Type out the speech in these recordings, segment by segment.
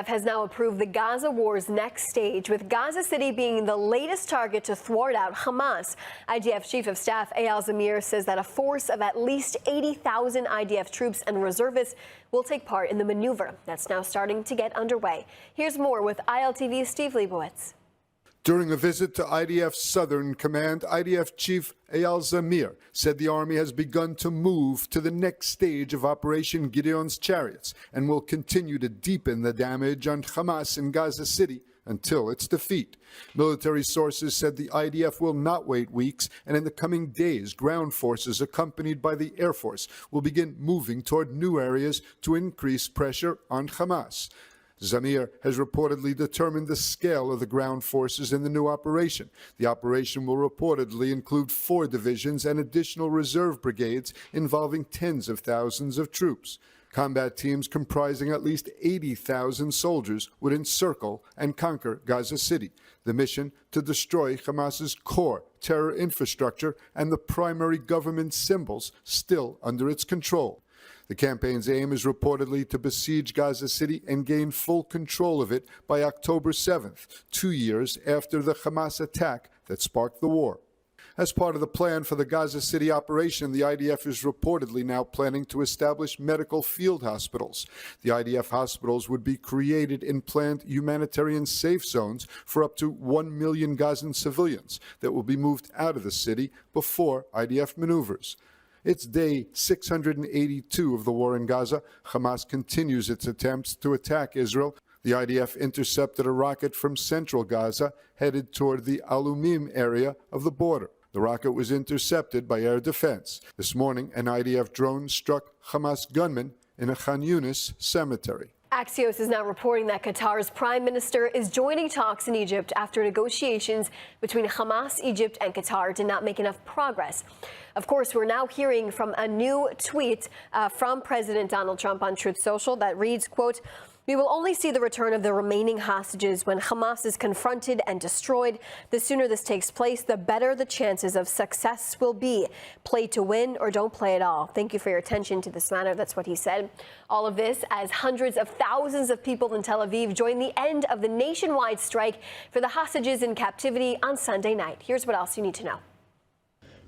Has now approved the Gaza war's next stage, with Gaza City being the latest target to thwart out Hamas. IDF Chief of Staff Eyal Zamir says that a force of at least 80,000 IDF troops and reservists will take part in the maneuver that's now starting to get underway. Here's more with ILTV's Steve Leibowitz. During a visit to IDF's Southern Command, IDF Chief Eyal Zamir said the Army has begun to move to the next stage of Operation Gideon's Chariots and will continue to deepen the damage on Hamas in Gaza City until its defeat. Military sources said the IDF will not wait weeks, and in the coming days, ground forces accompanied by the Air Force will begin moving toward new areas to increase pressure on Hamas. Zamir has reportedly determined the scale of the ground forces in the new operation. The operation will reportedly include 4 divisions and additional reserve brigades involving tens of thousands of troops. Combat teams comprising at least 80,000 soldiers would encircle and conquer Gaza City. The mission to destroy Hamas's core terror infrastructure and the primary government symbols still under its control. The campaign's aim is reportedly to besiege Gaza City and gain full control of it by October 7th, 2 years after the Hamas attack that sparked the war. As part of the plan for the Gaza City operation, the IDF is reportedly now planning to establish medical field hospitals. The IDF hospitals would be created in planned humanitarian safe zones for up to 1 million Gazan civilians that will be moved out of the city before IDF maneuvers. It's day 682 of the war in Gaza. Hamas continues its attempts to attack Israel. The IDF intercepted a rocket from central Gaza headed toward the Alumim area of the border. The rocket was intercepted by air defense. This morning, an IDF drone struck Hamas gunmen in a Khan Yunis cemetery. Axios is now reporting that Qatar's prime minister is joining talks in Egypt after negotiations between Hamas, Egypt, and Qatar did not make enough progress. Of course, we're now hearing from a new tweet from President Donald Trump on Truth Social that reads, quote, "We will only see the return of the remaining hostages when Hamas is confronted and destroyed. The sooner this takes place, the better the chances of success will be. Play to win or don't play at all. Thank you for your attention to this matter." That's what he said. All of this as hundreds of thousands of people in Tel Aviv join the end of the nationwide strike for the hostages in captivity on Sunday night. Here's what else you need to know.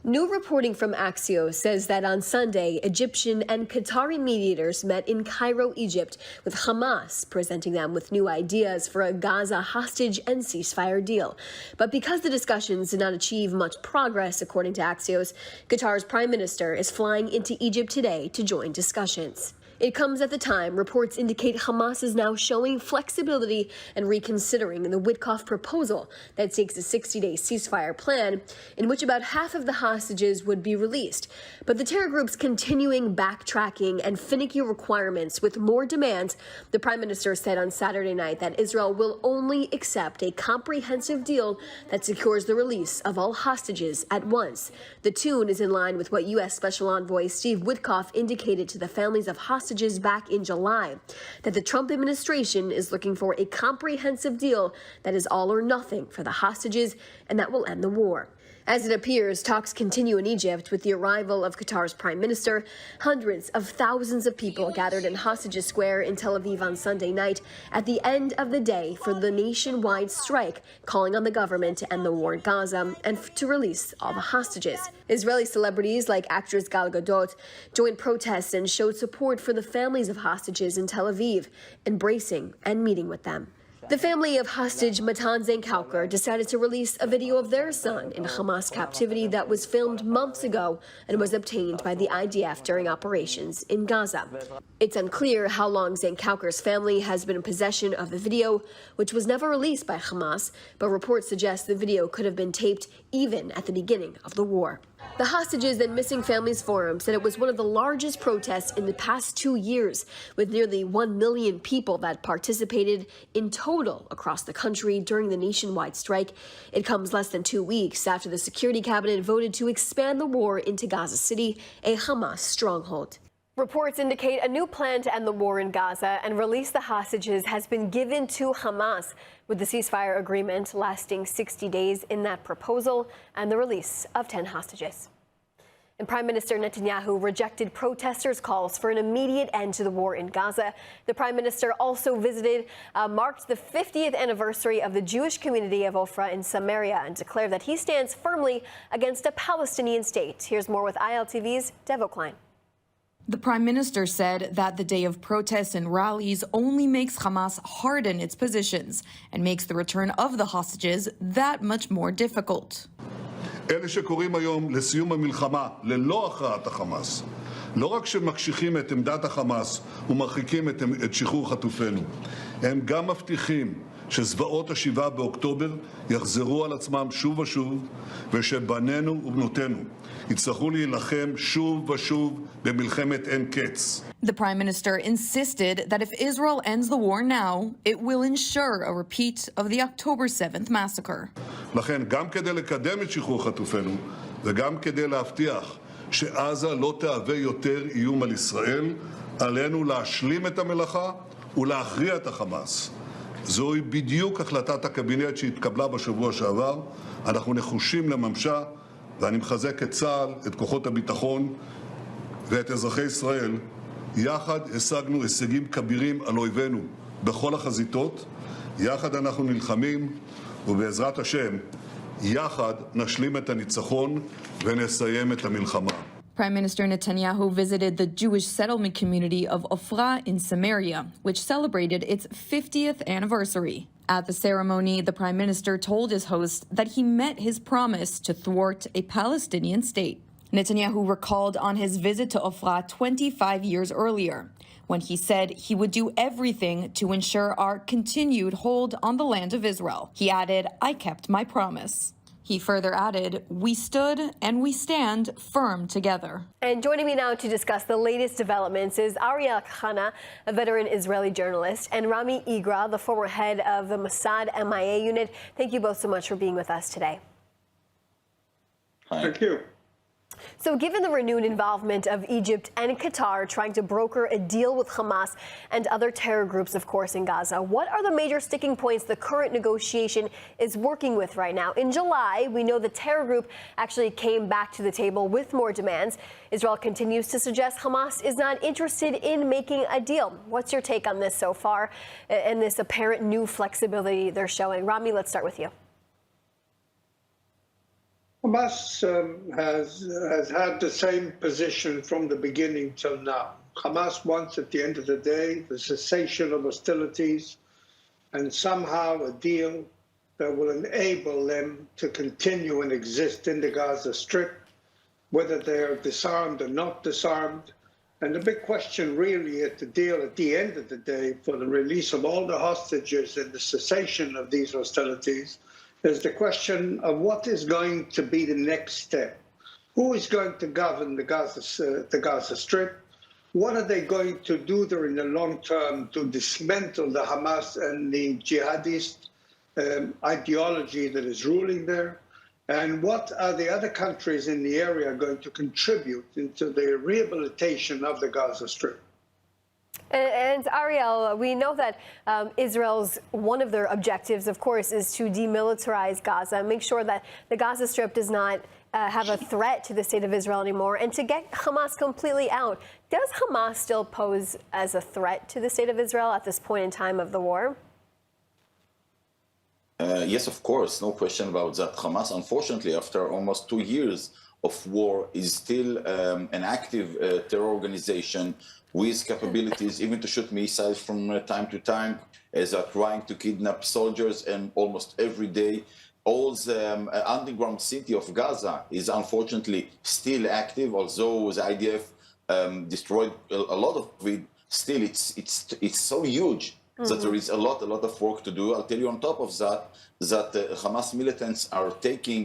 New reporting from Axios says that on Sunday, Egyptian and Qatari mediators met in Cairo, Egypt, with Hamas presenting them with new ideas for a Gaza hostage and ceasefire deal. But because the discussions did not achieve much progress, according to Axios, Qatar's prime minister is flying into Egypt today to join discussions. It comes at the time reports indicate Hamas is now showing flexibility and reconsidering the Witkoff proposal that seeks a 60-day ceasefire plan in which about half of the hostages would be released. But the terror group's continuing backtracking and finicky requirements with more demands, the prime minister said on Saturday night that Israel will only accept a comprehensive deal that secures the release of all hostages at once. The tune is in line with what U.S. Special Envoy Steve Witkoff indicated to the families of hostages back in July, that the Trump administration is looking for a comprehensive deal that is all or nothing for the hostages and that will end the war. As it appears, talks continue in Egypt with the arrival of Qatar's prime minister. Hundreds of thousands of people gathered in Hostages Square in Tel Aviv on Sunday night at the end of the day for the nationwide strike, calling on the government to end the war in Gaza and to release all the hostages. Israeli celebrities like actress Gal Gadot joined protests and showed support for the families of hostages in Tel Aviv, embracing and meeting with them. The family of hostage Matan Zain-Kauker decided to release a video of their son in Hamas captivity that was filmed months ago and was obtained by the IDF during operations in Gaza. It's unclear how long Zain-Kauker's family has been in possession of the video, which was never released by Hamas, but reports suggest the video could have been taped even at the beginning of the war. The Hostages and Missing Families Forum said it was one of the largest protests in the past 2 years, with nearly 1 million people that participated in total across the country during the nationwide strike. It comes less than 2 weeks after the Security Cabinet voted to expand the war into Gaza City, a Hamas stronghold. Reports indicate a new plan to end the war in Gaza and release the hostages has been given to Hamas, with the ceasefire agreement lasting 60 days in that proposal and the release of 10 hostages. And Prime Minister Netanyahu rejected protesters' calls for an immediate end to the war in Gaza. The Prime Minister also marked the 50th anniversary of the Jewish community of Ofra in Samaria and declared that he stands firmly against a Palestinian state. Here's more with ILTV's Devo Klein. The Prime Minister said that the day of protests and rallies only makes Hamas harden its positions and makes the return of the hostages that much more difficult. אלה שקוראים היום לסיום המלחמה ללא הכרעת החמאס, לא רק שמקשיחים את עמדת החמאס ומרחיקים את שחרור חטופינו, הם גם מבטיחים שזוועות ה-7 באוקטובר יחזרו על עצמם שוב ושוב, ושבנינו ובנותינו יצטרכו להילחם שוב ושוב במלחמת אין קץ. The Prime Minister insisted that if Israel ends the war now, it will ensure a repeat of the October 7th massacre. לכן, גם כדי לקדם את שחרור חטופינו, וגם כדי להבטיח שעזה לא תהווה יותר איום על ישראל, עלינו להשלים את המלאכה ולהכריע את החמאס. זוהי בדיוק החלטת הקבינט שהתקבלה בשבוע שעבר. אנחנו נחושים לממשה, ואני מחזק את צה"ל, את כוחות הביטחון ואת אזרחי ישראל. יחד השגנו הישגים כבירים על אויבינו בכל החזיתות. יחד אנחנו נלחמים, ובעזרת השם, יחד נשלים את הניצחון ונסיים את המלחמה. Prime Minister Netanyahu visited the Jewish settlement community of Ofra in Samaria, which celebrated its 50th anniversary. At the ceremony, the Prime Minister told his host that he met his promise to thwart a Palestinian state. Netanyahu recalled on his visit to Ofra 25 years earlier, when he said he would do everything to ensure our continued hold on the land of Israel. He added, "I kept my promise." He further added, "We stood and we stand firm together." And joining me now to discuss the latest developments is Ariel Khanna, a veteran Israeli journalist, and Rami Igra, the former head of the Mossad MIA unit. Thank you both so much for being with us today. Hi. Thank you. So given the renewed involvement of Egypt and Qatar trying to broker a deal with Hamas and other terror groups, of course, in Gaza, what are the major sticking points the current negotiation is working with right now? In July, we know the terror group actually came back to the table with more demands. Israel continues to suggest Hamas is not interested in making a deal. What's your take on this so far and this apparent new flexibility they're showing? Rami, let's start with you. Hamas has had the same position from the beginning till now. Hamas wants, at the end of the day, the cessation of hostilities and somehow a deal that will enable them to continue and exist in the Gaza Strip, whether they're disarmed or not disarmed. And the big question really at the deal at the end of the day for the release of all the hostages and the cessation of these hostilities is the question of what is going to be the next step. Who is going to govern the Gaza Strip? What are they going to do there in the long term to dismantle the Hamas and the jihadist ideology that is ruling there? And what are the other countries in the area going to contribute into the rehabilitation of the Gaza Strip? And Ariel, we know that Israel's one of their objectives, of course, is to demilitarize Gaza, make sure that the Gaza Strip does not have a threat to the state of Israel anymore, and to get Hamas completely out. Does Hamas still pose as a threat to the state of Israel at this point in time of the war? Yes, of course, no question about that. Hamas, unfortunately, after almost 2 years of war, is still an active terror organization with capabilities even to shoot missiles from time to time, as are trying to kidnap soldiers, and almost every day. All the underground city of Gaza is unfortunately still active, although the IDF destroyed a lot of it. Still, it's so huge that there is a lot of work to do. I'll tell you on top of that, Hamas militants are taking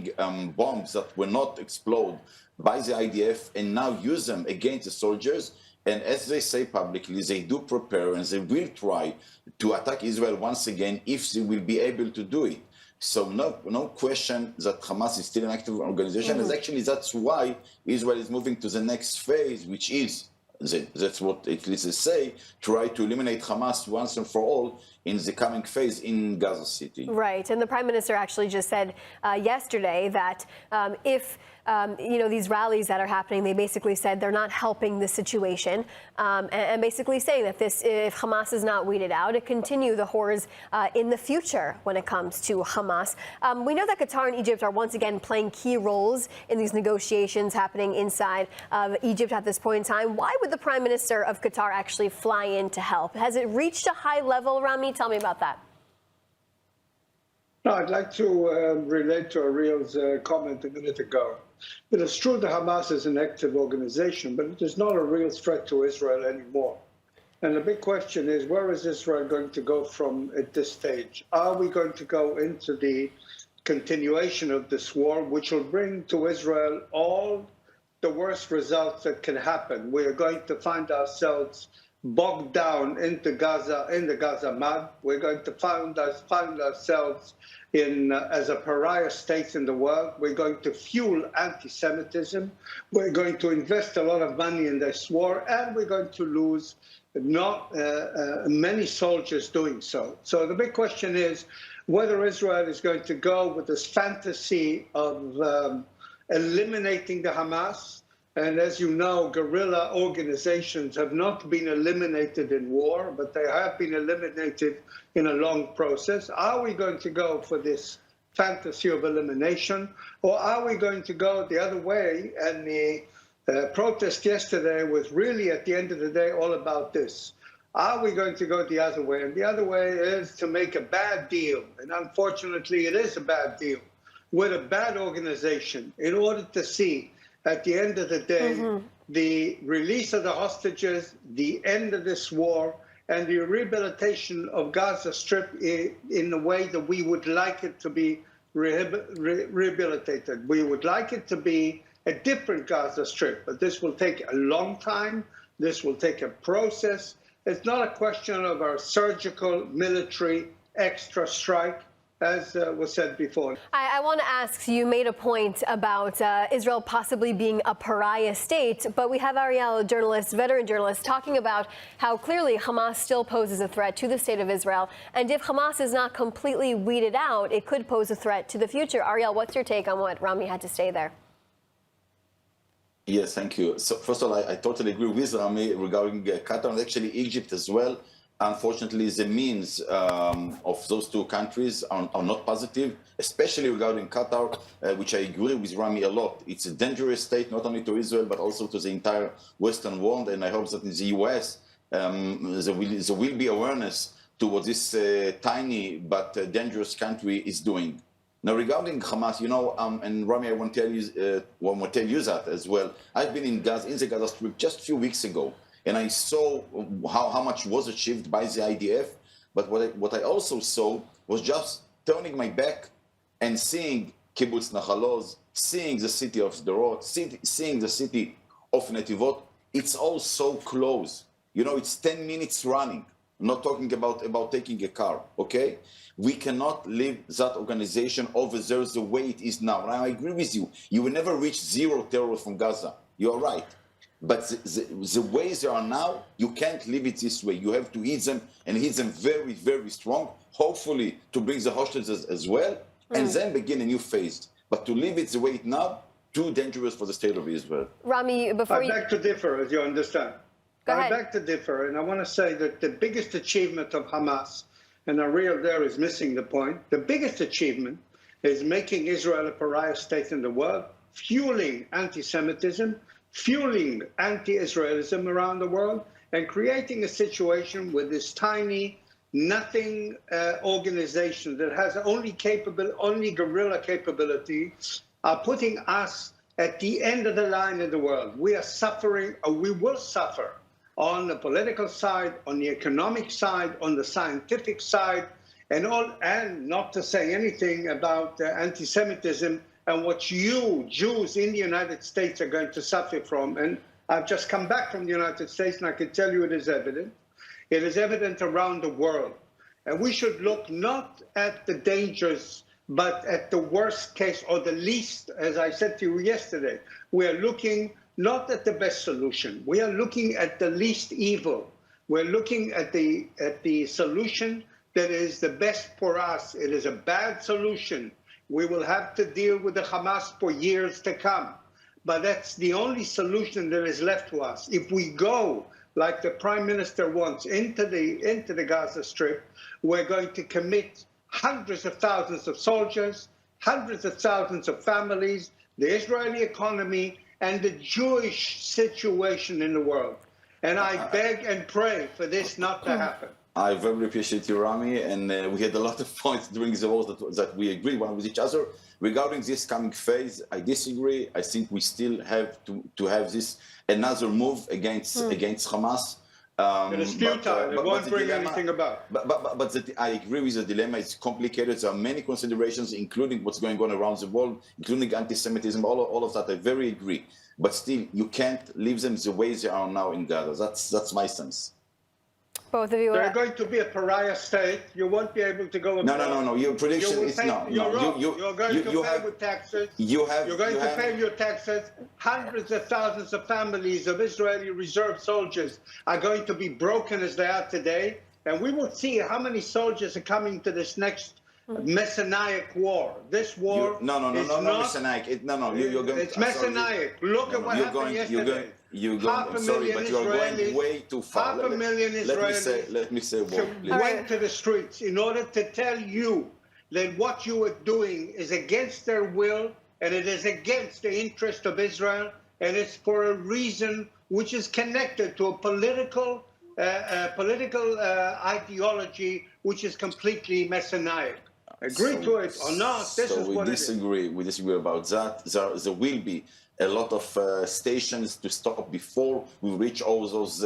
bombs that will not explode by the IDF and now use them against the soldiers. And as they say publicly, they do prepare and they will try to attack Israel once again if they will be able to do it. So no question that Hamas is still an active organization. And actually, that's why Israel is moving to the next phase, which is, that's what at least they say, try to eliminate Hamas once and for all in the coming phase in Gaza City. Right, and the Prime Minister actually just said yesterday that if these rallies that are happening, they basically said they're not helping the situation, and basically saying that if Hamas is not weeded out, it continue the horrors in the future when it comes to Hamas. We know that Qatar and Egypt are once again playing key roles in these negotiations happening inside of Egypt at this point in time. Why would the Prime Minister of Qatar actually fly in to help? Has it reached a high level, Rami? Tell me about that. No, I'd like to relate to Ariel's comment a minute ago. It is true that Hamas is an active organization, but it is not a real threat to Israel anymore. And the big question is, where is Israel going to go from at this stage? Are we going to go into the continuation of this war, which will bring to Israel all the worst results that can happen? We are going to find ourselves bogged down into Gaza, in the Gaza mud. We're going to find ourselves as a pariah state in the world. We're going to fuel anti-Semitism. We're going to invest a lot of money in this war, and we're going to lose not many soldiers doing so. So the big question is whether Israel is going to go with this fantasy of eliminating the Hamas. And as you know, guerrilla organizations have not been eliminated in war, but they have been eliminated in a long process. Are we going to go for this fantasy of elimination, or are we going to go the other way? And the protest yesterday was really, at the end of the day, all about this. Are we going to go the other way? And the other way is to make a bad deal. And unfortunately, it is a bad deal with a bad organization in order to see, at the end of the day, the release of the hostages, the end of this war, and the rehabilitation of Gaza Strip in the way that we would like it to be rehabilitated. We would like it to be a different Gaza Strip, but this will take a long time. This will take a process. It's not a question of our surgical, military, extra strike, as was said before. I want to ask, you made a point about Israel possibly being a pariah state, but we have Ariel, a journalist, veteran journalist, talking about how clearly Hamas still poses a threat to the state of Israel. And if Hamas is not completely weeded out, it could pose a threat to the future. Ariel, what's your take on what Rami had to say there? Yes, thank you. So first of all, I totally agree with Rami regarding Qatar and actually Egypt as well. Unfortunately, the means of those two countries are not positive, especially regarding Qatar, which I agree with Rami a lot. It's a dangerous state, not only to Israel, but also to the entire Western world. And I hope that in the US, there will be awareness to what this tiny but dangerous country is doing. Now, regarding Hamas, and Rami, I want to tell you that as well. I've been in the Gaza Strip just a few weeks ago. And I saw how much was achieved by the IDF, but what I also saw was just turning my back and seeing Kibbutz Nahal Oz, seeing the city of Sderot, seeing the city of Netivot. It's all so close. It's 10 minutes running. I'm not talking about taking a car, okay? We cannot leave that organization over there the way it is now. And I agree with you. You will never reach zero terror from Gaza. You are right. But the way they are now, you can't leave it this way. You have to hit them and hit them very, very strong, hopefully to bring the hostages as well, and then begin a new phase. But to leave it the way it now, too dangerous for the state of Israel. Rami, before I beg to differ, as you understand. Go ahead. I beg to differ, and I want to say that the biggest achievement of Hamas, and Ariel there is missing the point, the biggest achievement is making Israel a pariah state in the world, fueling anti-Semitism, fueling anti-Israelism around the world, and creating a situation with this tiny, nothing organization that has only guerrilla capability, are putting us at the end of the line in the world. We are suffering, or we will suffer, on the political side, on the economic side, on the scientific side, and not to say anything about anti-Semitism and what you, Jews in the United States, are going to suffer from. And I've just come back from the United States, and I can tell you it is evident. It is evident around the world. And we should look not at the dangers, but at the worst case, or the least, as I said to you yesterday. We are looking not at the best solution. We are looking at the least evil. We're looking at the solution that is the best for us. It is a bad solution. We will have to deal with the Hamas for years to come. But that's the only solution that is left to us. If we go, like the Prime Minister wants, into the Gaza Strip, we're going to commit hundreds of thousands of soldiers, hundreds of thousands of families, the Israeli economy, and the Jewish situation in the world. And I beg and pray for this not to happen. I very appreciate you, Rami, and we had a lot of points during the war that we agree one with each other. Regarding this coming phase, I disagree. I think we still have to have this another move against Hamas. It is futile. It won't bring anything about. But I agree with the dilemma. It's complicated. There are many considerations, including what's going on around the world, including anti-Semitism. All of that, I very agree. But still, you can't leave them the way they are now in Gaza. That's my sense. Both of you They're are going to be a pariah state. You won't be able to go abroad. No. Your prediction is no. You're wrong. You're going to pay with taxes. You're going to pay your taxes. Hundreds of thousands of families of Israeli reserve soldiers are going to be broken as they are today. And we will see how many soldiers are coming to this next Messianic war. This war No, Messianic. It's Messianic. Look at what happened yesterday. I'm sorry, but you are going way too far. 500,000 Israelis let me say one, please. went to the streets in order to tell you that what you are doing is against their will and it is against the interest of Israel, and it's for a reason which is connected to a political ideology which is completely Messianic. Agree to it or not, this is what it is. We disagree about that. There will be a lot of stations to stop before we reach all those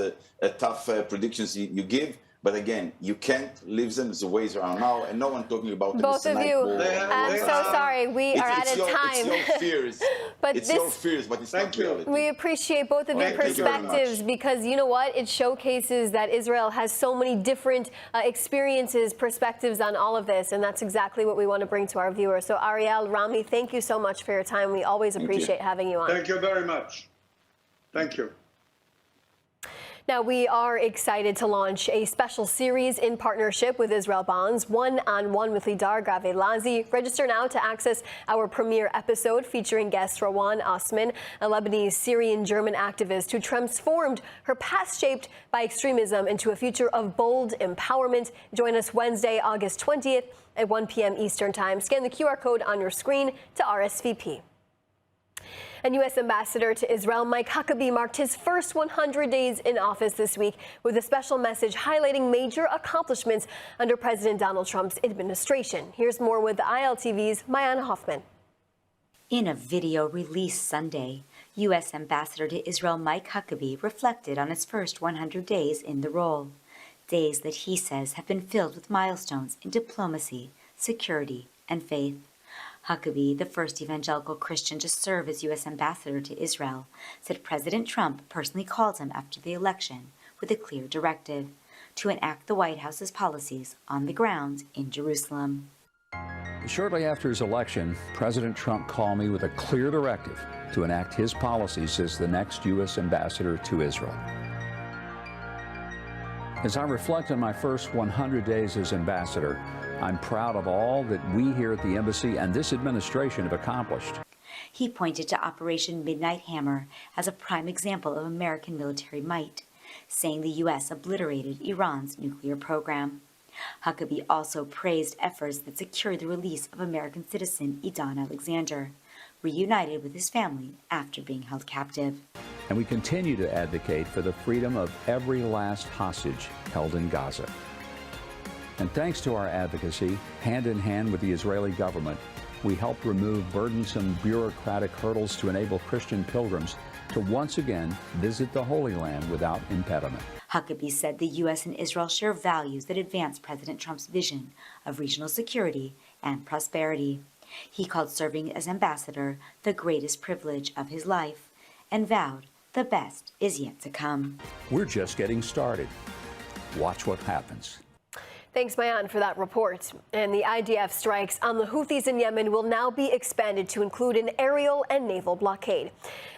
tough predictions you give. But again, you can't leave them the way they are now, and no one talking about both of you. I'm so sorry. We are out of time. It's your fears. But it's not reality. We appreciate both of your perspectives because you know what? It showcases that Israel has so many different experiences, perspectives on all of this, and that's exactly what we want to bring to our viewers. So Ariel, Rami, thank you so much for your time. We always appreciate having you on. Thank you very much. Thank you. Now, we are excited to launch a special series in partnership with Israel Bonds, One-on-One with Lidar Gavelazi. Register now to access our premiere episode featuring guest Rawan Osman, a Lebanese Syrian-German activist who transformed her past shaped by extremism into a future of bold empowerment. Join us Wednesday, August 20th at 1 p.m. Eastern Time. Scan the QR code on your screen to RSVP. And U.S. Ambassador to Israel Mike Huckabee marked his first 100 days in office this week with a special message highlighting major accomplishments under President Donald Trump's administration. Here's more with ILTV's Mayana Hoffman. In a video released Sunday, U.S. Ambassador to Israel Mike Huckabee reflected on his first 100 days in the role. Days that he says have been filled with milestones in diplomacy, security, and faith. Huckabee, the first evangelical Christian to serve as U.S. ambassador to Israel, said President Trump personally called him after the election with a clear directive to enact the White House's policies on the ground in Jerusalem. Shortly after his election, President Trump called me with a clear directive to enact his policies as the next U.S. ambassador to Israel. As I reflect on my first 100 days as ambassador, I'm proud of all that we here at the embassy and this administration have accomplished. He pointed to Operation Midnight Hammer as a prime example of American military might, saying the U.S. obliterated Iran's nuclear program. Huckabee also praised efforts that secured the release of American citizen Idan Alexander, reunited with his family after being held captive. And we continue to advocate for the freedom of every last hostage held in Gaza. And thanks to our advocacy, hand in hand with the Israeli government, we helped remove burdensome bureaucratic hurdles to enable Christian pilgrims to once again visit the Holy Land without impediment. Huckabee said the U.S. and Israel share values that advance President Trump's vision of regional security and prosperity. He called serving as ambassador the greatest privilege of his life and vowed the best is yet to come. We're just getting started. Watch what happens. Thanks, Mayan, for that report. And the IDF strikes on the Houthis in Yemen will now be expanded to include an aerial and naval blockade.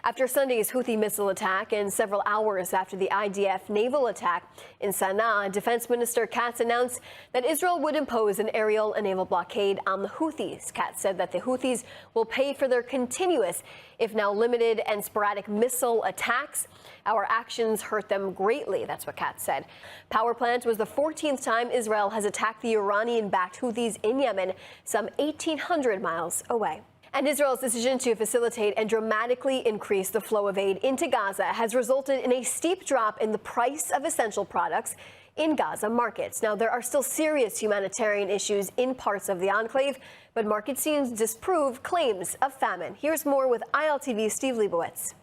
After Sunday's Houthi missile attack and several hours after the IDF naval attack in Sana'a, Defense Minister Katz announced that Israel would impose an aerial and naval blockade on the Houthis. Katz said that the Houthis will pay for their continuous, if now limited and sporadic missile attacks. Our actions hurt them greatly. That's what Katz said. Power plant was the 14th time Israel has attacked the Iranian-backed Houthis in Yemen, some 1,800 miles away. And Israel's decision to facilitate and dramatically increase the flow of aid into Gaza has resulted in a steep drop in the price of essential products in Gaza markets. Now, there are still serious humanitarian issues in parts of the enclave, but market scenes disprove claims of famine. Here's more with ILTV's Steve Leibowitz.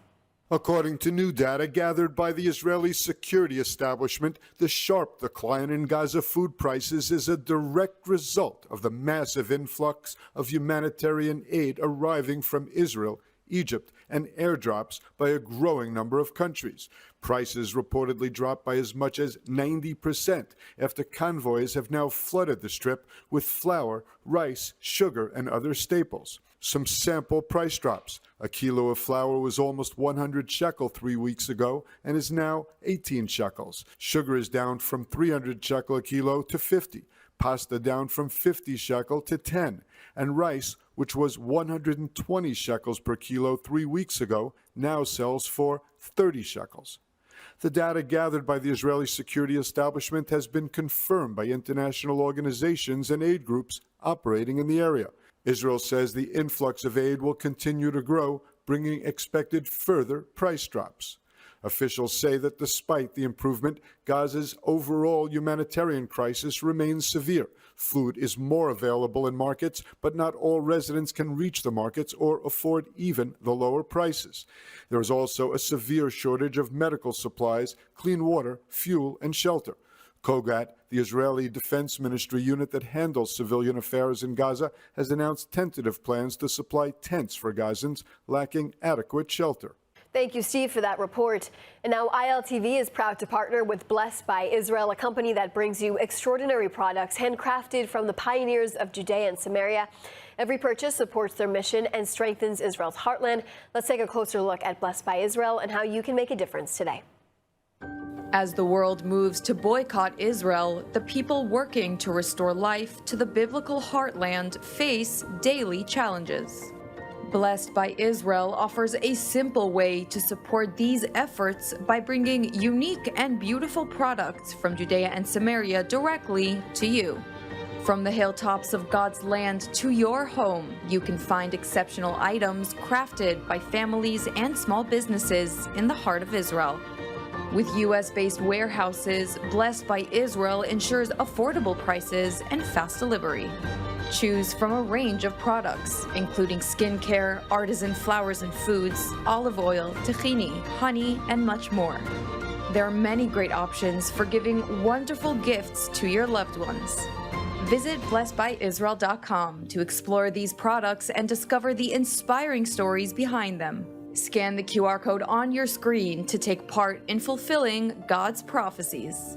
According to new data gathered by the Israeli security establishment, the sharp decline in Gaza food prices is a direct result of the massive influx of humanitarian aid arriving from Israel, Egypt, and airdrops by a growing number of countries. Prices reportedly dropped by as much as 90% after convoys have now flooded the strip with flour, rice, sugar, and other staples. Some sample price drops. A kilo of flour was almost 100 shekel 3 weeks ago and is now 18 shekels. Sugar is down from 300 shekel a kilo to 50. Pasta down from 50 shekel to 10. And rice, which was 120 shekels per kilo 3 weeks ago, now sells for 30 shekels. The data gathered by the Israeli security establishment has been confirmed by international organizations and aid groups operating in the area. Israel says the influx of aid will continue to grow, bringing expected further price drops. Officials say that despite the improvement, Gaza's overall humanitarian crisis remains severe. Food is more available in markets, but not all residents can reach the markets or afford even the lower prices. There is also a severe shortage of medical supplies, clean water, fuel, and shelter. Kogat, the Israeli Defense Ministry unit that handles civilian affairs in Gaza, has announced tentative plans to supply tents for Gazans lacking adequate shelter. Thank you, Steve, for that report. And now ILTV is proud to partner with Blessed by Israel, a company that brings you extraordinary products handcrafted from the pioneers of Judea and Samaria. Every purchase supports their mission and strengthens Israel's heartland. Let's take a closer look at Blessed by Israel and how you can make a difference today. As the world moves to boycott Israel, the people working to restore life to the biblical heartland face daily challenges. Blessed by Israel offers a simple way to support these efforts by bringing unique and beautiful products from Judea and Samaria directly to you. From the hilltops of God's land to your home, you can find exceptional items crafted by families and small businesses in the heart of Israel. With U.S.-based warehouses, Blessed by Israel ensures affordable prices and fast delivery. Choose from a range of products, including skincare, artisan flowers and foods, olive oil, tahini, honey, and much more. There are many great options for giving wonderful gifts to your loved ones. Visit blessedbyisrael.com to explore these products and discover the inspiring stories behind them. Scan the QR code on your screen to take part in fulfilling God's prophecies.